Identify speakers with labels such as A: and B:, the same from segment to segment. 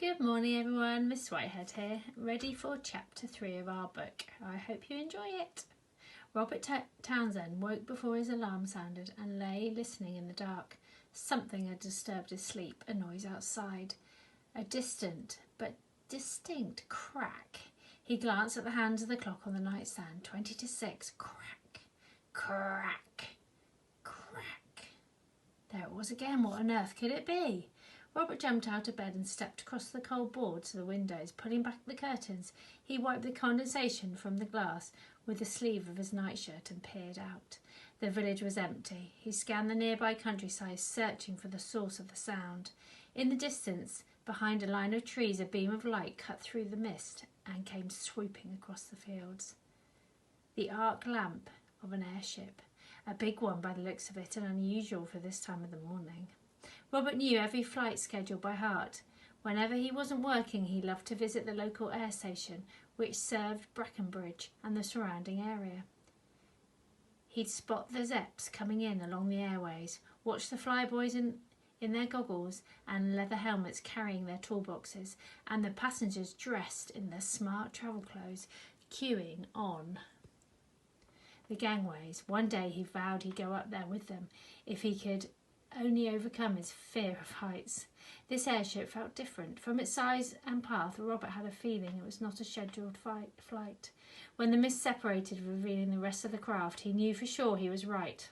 A: Good morning everyone, Miss Whitehead here, ready for chapter 3 of our book. I hope you enjoy it. Robert Townsend woke before his alarm sounded and lay listening in the dark. Something had disturbed his sleep, a noise outside. A distant but distinct crack. He glanced at the hands of the clock on the nightstand. 20 to 6. Crack, crack, crack. There it was again. What on earth could it be? Robert jumped out of bed and stepped across the cold boards to the windows. Pulling back the curtains, he wiped the condensation from the glass with the sleeve of his nightshirt and peered out. The village was empty. He scanned the nearby countryside, searching for the source of the sound. In the distance, behind a line of trees, a beam of light cut through the mist and came swooping across the fields. The arc lamp of an airship, a big one by the looks of it, and unusual for this time of the morning. Robert knew every flight schedule by heart. Whenever he wasn't working, he loved to visit the local air station, which served Brackenbridge and the surrounding area. He'd spot the Zeps coming in along the airways, watch the flyboys in their goggles and leather helmets carrying their toolboxes, and the passengers dressed in their smart travel clothes, queuing on the gangways. One day he vowed he'd go up there with them if he could only overcome his fear of heights. This airship felt different. From its size and path, Robert had a feeling it was not a scheduled flight. When the mist separated, revealing the rest of the craft, he knew for sure he was right.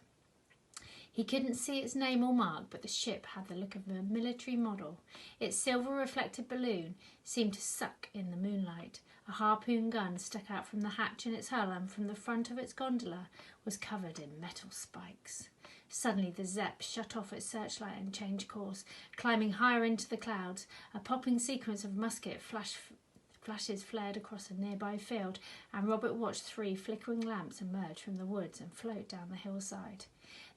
A: He couldn't see its name or mark, but the ship had the look of a military model. Its silver-reflected balloon seemed to suck in the moonlight. A harpoon gun stuck out from the hatch in its hull, and from the front of its gondola was covered in metal spikes. Suddenly the Zepp shut off its searchlight and changed course, climbing higher into the clouds. A popping sequence of musket flashes flared across a nearby field, and Robert watched 3 flickering lamps emerge from the woods and float down the hillside.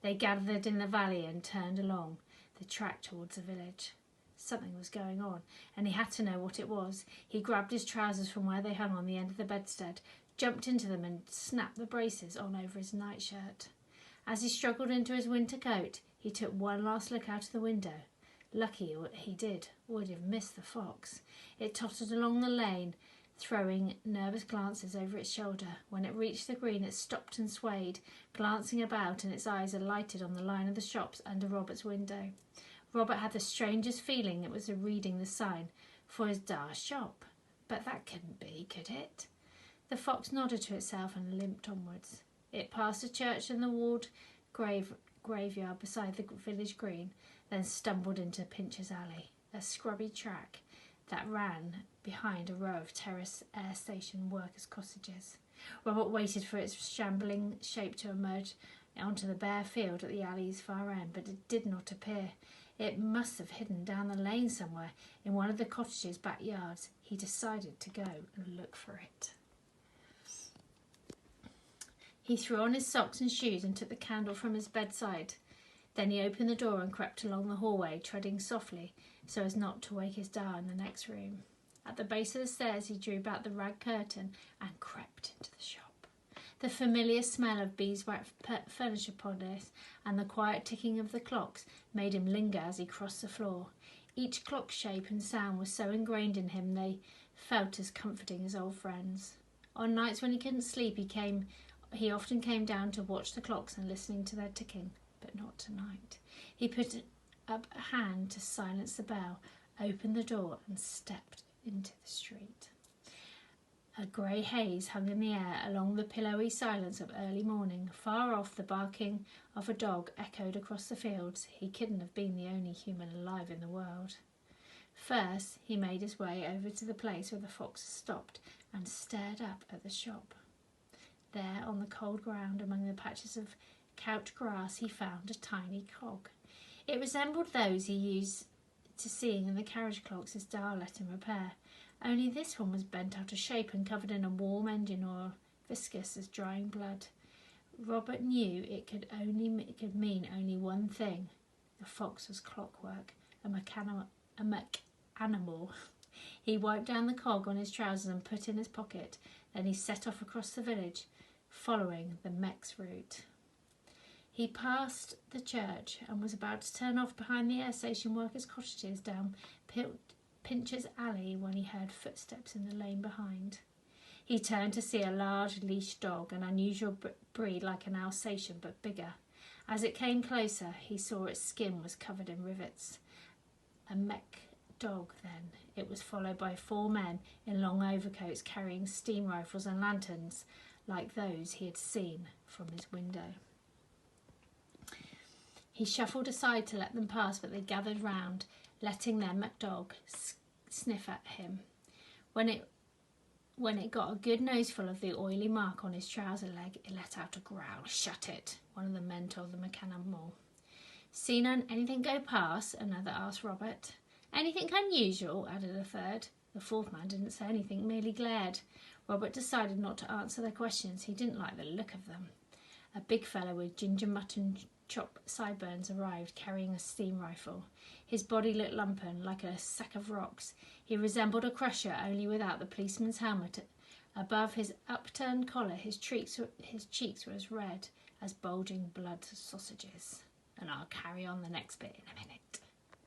A: They gathered in the valley and turned along the track towards the village. Something was going on, and he had to know what it was. He grabbed his trousers from where they hung on the end of the bedstead, jumped into them and snapped the braces on over his nightshirt. As he struggled into his winter coat, he took one last look out of the window. Lucky he did, or he'd have missed the fox. It tottered along the lane, throwing nervous glances over its shoulder. When it reached the green, it stopped and swayed, glancing about, and its eyes alighted on the line of the shops under Robert's window. Robert had the strangest feeling it was reading the sign for his Dar shop. But that couldn't be, could it? The fox nodded to itself and limped onwards. It passed a church and the walled graveyard beside the village green, then stumbled into Pincher's Alley, a scrubby track that ran behind a row of terrace air station workers' cottages. Robert waited for its shambling shape to emerge onto the bare field at the alley's far end, but it did not appear. It must have hidden down the lane somewhere in one of the cottages' backyards. He decided to go and look for it. He threw on his socks and shoes and took the candle from his bedside. Then he opened the door and crept along the hallway, treading softly so as not to wake his Dar in the next room. At the base of the stairs he drew back the rag curtain and crept into the shop. The familiar smell of beeswax furniture polish and the quiet ticking of the clocks made him linger as he crossed the floor. Each clock shape and sound was so ingrained in him they felt as comforting as old friends. On nights when he couldn't sleep, he often came down to watch the clocks and listening to their ticking, but not tonight. He put up a hand to silence the bell, opened the door and stepped into the street. A grey haze hung in the air along the pillowy silence of early morning. Far off, the barking of a dog echoed across the fields. He couldn't have been the only human alive in the world. First, he made his way over to the place where the fox stopped and stared up at the shop. There, on the cold ground, among the patches of couch grass, he found a tiny cog. It resembled those he used to seeing in the carriage clocks his Dar let him repair, only this one was bent out of shape and covered in a warm engine oil, viscous as drying blood. Robert knew it could mean only one thing. The fox was clockwork, a mechanimal. He wiped down the cog on his trousers and put in his pocket. Then he set off across the village, following the mech's route. He passed the church and was about to turn off behind the air station workers' cottages down Pincher's Alley when he heard footsteps in the lane behind. He turned to see a large leash dog, an unusual breed like an Alsatian but bigger. As it came closer, he saw its skin was covered in rivets. A mech dog, then. It was followed by 4 men in long overcoats carrying steam rifles and lanterns like those he had seen from his window. He shuffled aside to let them pass, but they gathered round, letting their mech dog sniff at him. When it got a good noseful of the oily mark on his trouser leg, it let out a growl. "Shut it," one of the men told the mechanical. "Seen anything go past?" another asked Robert. "Anything unusual?" added a third. The fourth man didn't say anything, merely glared. Robert decided not to answer their questions. He didn't like the look of them. A big fellow with ginger mutton chop sideburns arrived, carrying a steam rifle. His body looked lumpen, like a sack of rocks. He resembled a crusher, only without the policeman's helmet. Above his upturned collar, his cheeks were as red as bulging blood sausages. And I'll carry on the next bit in a minute.